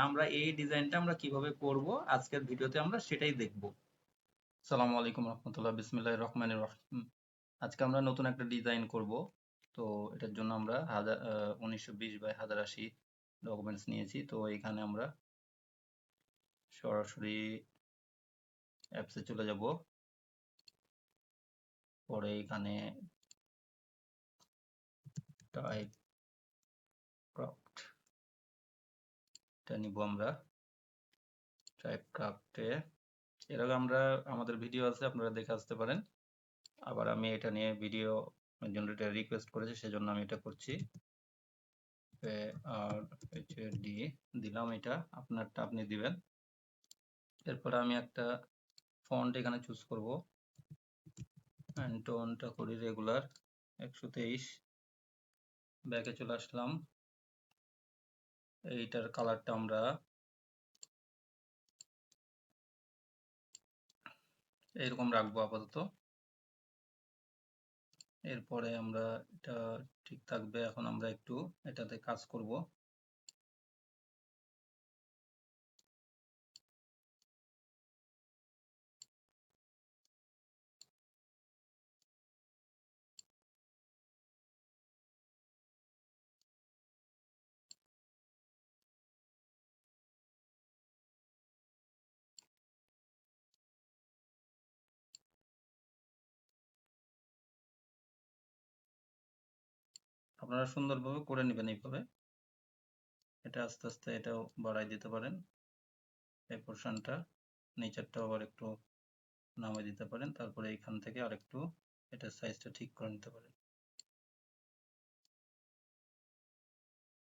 আমরা এই ডিজাইনটা আমরা কিভাবে করব আজকের ভিডিওতে আমরা সেটাই দেখব। আসসালামু আলাইকুম রহমতুল্লাহ, বিসমিল্লাহির রহমানির রহিম। আজকে আমরা নতুন একটা ডিজাইন করব। তো এটার জন্য আমরা 1920 বাই 1080 ডকুমেন্টস নিয়েছি। তো এখানে আমরা সরাসরি অ্যাপসে চলে যাব। পরে এখানে টাইপ ক্রাফট এটা নিব আমরা। টাইপ ক্রাফটে এর আগে আমরা আমাদের ভিডিও আছে, আপনারা দেখে আসতে পারেন। আবার আমি এটা নিয়ে ভিডিও একজন এটা রিকোয়েস্ট করেছে, সেজন্য আমি এটা করছি। আর ডি দিলাম, এটা আপনারটা আপনি দিবেন। এরপরে আমি একটা ফন্ট এখানে চুজ করব, টোনটা করি রেগুলার 123। ব্যাকে চলে আসলাম। এইটার কালারটা আমরা এইরকম রাখবো আপাতত। এরপরে আমরা এটা ঠিক থাকবে। এখন আমরা একটু এটাতে কাজ করব। আপনারা সুন্দরভাবে করে নেবেন এইভাবে। এটা আস্তে আস্তে এটাও বাড়াই দিতে পারেন, এই পোর্শনটা। নিচেরটাও আবার একটু নামিয়ে দিতে পারেন। তারপরে এইখান থেকে আরেকটু এটার সাইজটা ঠিক করে নিতে পারেন।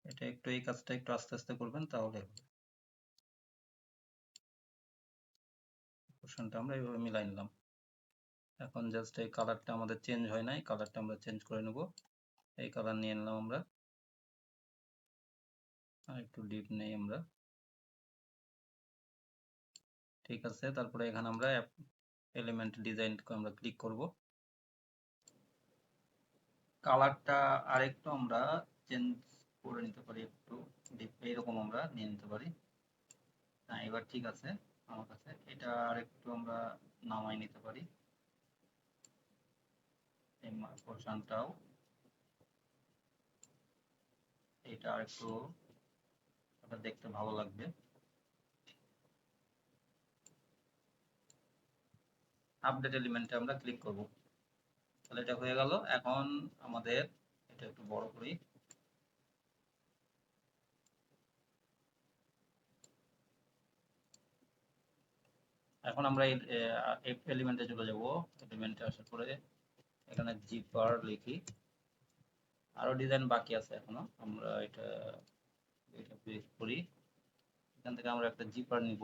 এটা একটু, এই কাজটা একটু আস্তে আস্তে করবেন, তাহলে হবে। পোর্শনটা আমরা এইভাবে মিলাই নিলাম। এখন জাস্ট এই কালারটা আমাদের চেঞ্জ হয় নাই, কালারটা আমরা চেঞ্জ করে নেব। এই কালার নিয়ে নিলাম আমরা, আর একটু ডিপ নেই আমরা। ঠিক আছে, তারপরে এখানে আমরা এলিমেন্ট ডিজাইন আমরা ক্লিক করব। কালারটা আরেকটু আমরা চেঞ্জ করে নিতে পারি, একটু ডিপ এইরকম আমরা নিয়ে নিতে পারি। হ্যাঁ, এবার ঠিক আছে আমার কাছে। এটা আরেকটু আমরা নামাই নিতে পারি, এই পোর্শনটাও। এটা আরেকটু দেখতে ভালো লাগবে। আপডেট এলিমেন্টে আমরা ক্লিক করব। তাহলে এটা হয়ে গেল। এখন আমাদের এটা একটু বড় করি। এখন আমরা এই এলিমেন্টে চলে যাব। এলিমেন্টে আসার পরে এখানে জিপার লিখি। আরো ডিজাইন বাকি আছে এখনো, আমরা এটা এটা পেস্ট করি। এখান থেকে আমরা একটা জিপার নিব।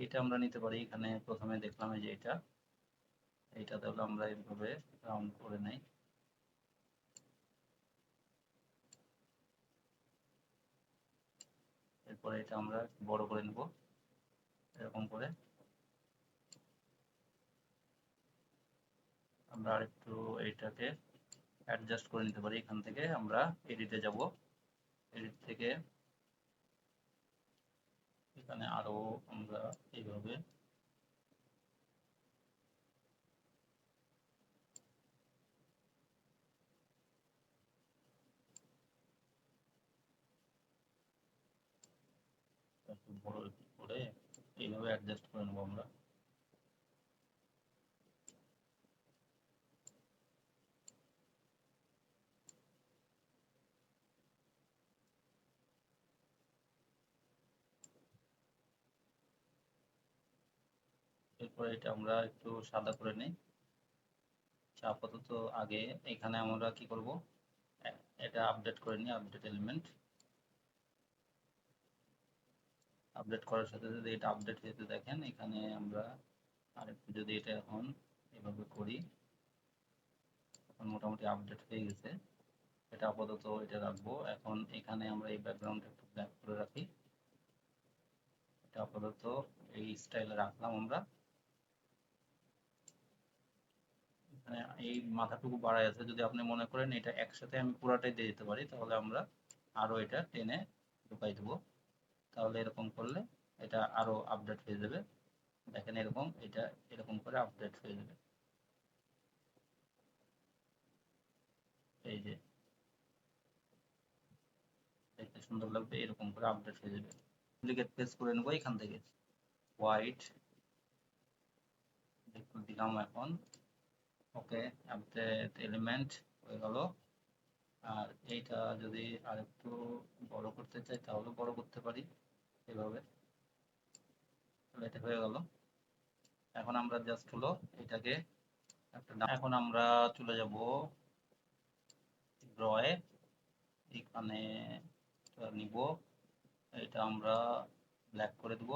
এটা আমরা নিতে পারি। এখানে প্রথমে দেখলাম এই যে এটা তাহলে আমরা এইভাবে রাউন্ড করে নেই। এরপরে এটা আমরা বড় করে নেব এরকম করে। আমরা আরেকটু এইটাকে অ্যাডজাস্ট করে নিতে পারি। এখান থেকে আমরা এডিটে যাব। এডিট থেকে এখানে আরো আমরা এইভাবে একটু বড় করে এইভাবে অ্যাডজাস্ট করে নেবো আমরা। এরপরে এটা আমরা একটু সাদা করে নিই। আপাতত আগে এখানে আমরা কি করব, এটা আপডেট করে নিই। আপডেট এলিমেন্ট আপডেট করার সাথে সাথে এটা আপডেট হতে দেখেন। এখানে আমরা আরেকটু যদি এটা এখন এভাবে করি, এখন মোটামুটি আপডেট হয়ে গেছে। এটা আপাতত এটা রাখবো। এখন এখানে আমরা এই ব্যাকগ্রাউন্ডটা একটু ব্ল্যাক করে রাখি। এটা আপাতত এই স্টাইলে রাখলাম আমরা। মানে এই মাথাটুকু বাড়াই আছে, যদি আপনি মনে করেন এটা একসাথে আমি পুরাটাই দিয়ে দিতে পারি, তাহলে আমরা আরো এটা টেনে ঢুকাই দেবো। তাহলে এরকম করলে এটা আরো আপডেট হয়ে যাবে। দেখেন এরকম, এটা এরকম করে আপডেট হয়ে যাবে। এই যে দেখতে সুন্দর লাগবে, এরকম করে আপডেট হয়ে যাবে। ডুপ্লিকেট পেস্ট করে নেবো এখান থেকে, হোয়াইট দিলাম এখন। ওকে, আপডেট এলিমেন্ট হয়ে গেল। আর এইটা যদি আরেকটু বড় করতে চাই তাহলে বড় করতে পারি এভাবে। এটা হয়ে গেল। এখন আমরা জাস্ট হলো এটাকে এখন আমরা চলে যাব ড্রয়ে। এখানে নিব, এটা আমরা ব্ল্যাক করে দেব।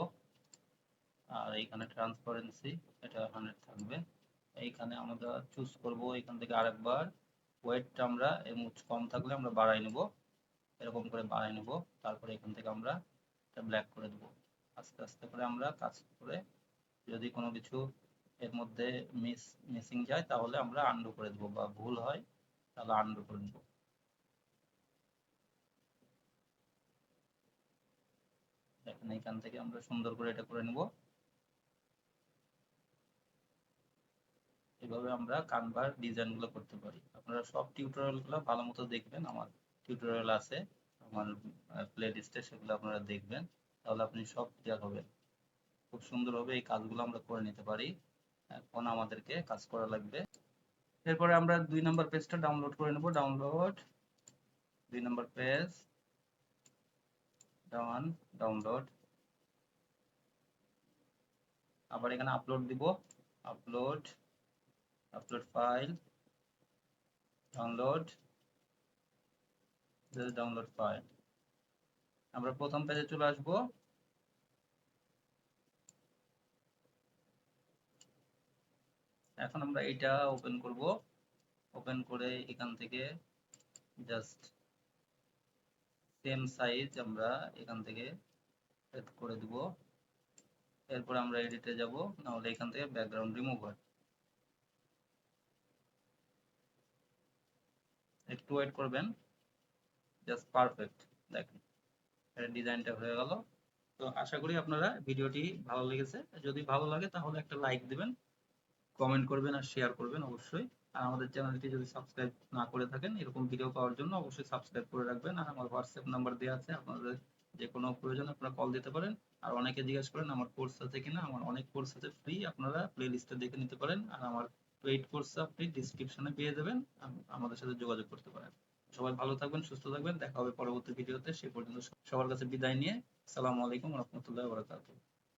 আর এইখানে ট্রান্সপারেন্সি এটা 100 থাকবে। এইখানে আমরা চুজ করব এখান থেকে আরেকবার ওয়েটটা আমরা কম থাকলে আমরা বাড়াই নেব, এরকম করে বাড়াই নেব। তারপরে এখান থেকে আমরা এটা ব্ল্যাক করে দেব। আস্তে আস্তে করে আমরা কাজ করে যদি কোনো কিছু এর মধ্যে মিসিং যায় তাহলে আমরা আন্ডু করে দেব, বা ভুল হয় তাহলে আন্ডু করে দেব। দেখেন এখান থেকে আমরা সুন্দর করে এটা করে নেব। এভাবে আমরা কানভার ডিজাইনগুলো করতে পারি। আপনারা সব টিউটোরিয়ালগুলো ভালো মতো দেখবেন, আমার টিউটোরিয়াল আছে আমার প্লে লিস্টে, সেগুলো আপনারা দেখবেন, তাহলে আপনি সব ক্লিয়ার হবেন। খুব সুন্দরভাবে এই কাজগুলো আমরা করে নিতে পারি। এখন আমাদেরকে কাজ করা লাগবে। এরপরে আমরা 2 নম্বর পেজটা ডাউনলোড করে নেব। ডাউনলোড 2 নম্বর পেজ, ডাউনলোড। আবার এখানে আপলোড দিব, আপলোড ফাইল, ডাউনলোড ফাইল। আমরা প্রথম পেজে চলে আসব। এখন আমরা এটা ওপেন করব। ওপেন করে এখান থেকে জাস্ট সেম সাইজ আমরা এখান থেকে সেট করে দিব। এরপর আমরা এডিটে যাব, নাহলে এখান থেকে ব্যাকগ্রাউন্ড রিমুভ হয়। একটু ওয়েট করবেন, জাস্ট পারফেক্ট। দেখেন এর ডিজাইনটা হয়ে গেল। তো আশা করি আপনারা ভিডিওটি ভালো লেগেছে। যদি ভালো লাগে তাহলে একটা লাইক দিবেন, কমেন্ট করবেন আর শেয়ার করবেন অবশ্যই। আর আমাদের চ্যানেলটি যদি সাবস্ক্রাইব না করে থাকেন, এরকম ভিডিও পাওয়ার জন্য অবশ্যই সাবস্ক্রাইব করে রাখবেন। আর আমার হোয়াটসঅ্যাপ নাম্বার দেওয়া আছে, আপনাদের যে কোনো প্রয়োজনে আপনারা কল দিতে পারেন। আর অনেকে জিজ্ঞেস করেন আমার কোর্স আছে কিনা, আমার অনেক কোর্স আছে ফ্রি, আপনারা প্লে লিস্টে দেখে নিতে পারেন। আর আমার পেইড কোর্স আপনি ডিসক্রিপশনে পেয়ে যাবেন, আমাদের সাথে যোগাযোগ করতে পারেন। সবাই ভালো থাকবেন, সুস্থ থাকবেন, দেখা হবে পরবর্তী ভিডিওতে। সে পর্যন্ত সবার কাছে বিদায় নিয়ে আসসালামু আলাইকুম রহমতুল্লাহ বারাকাতুহু।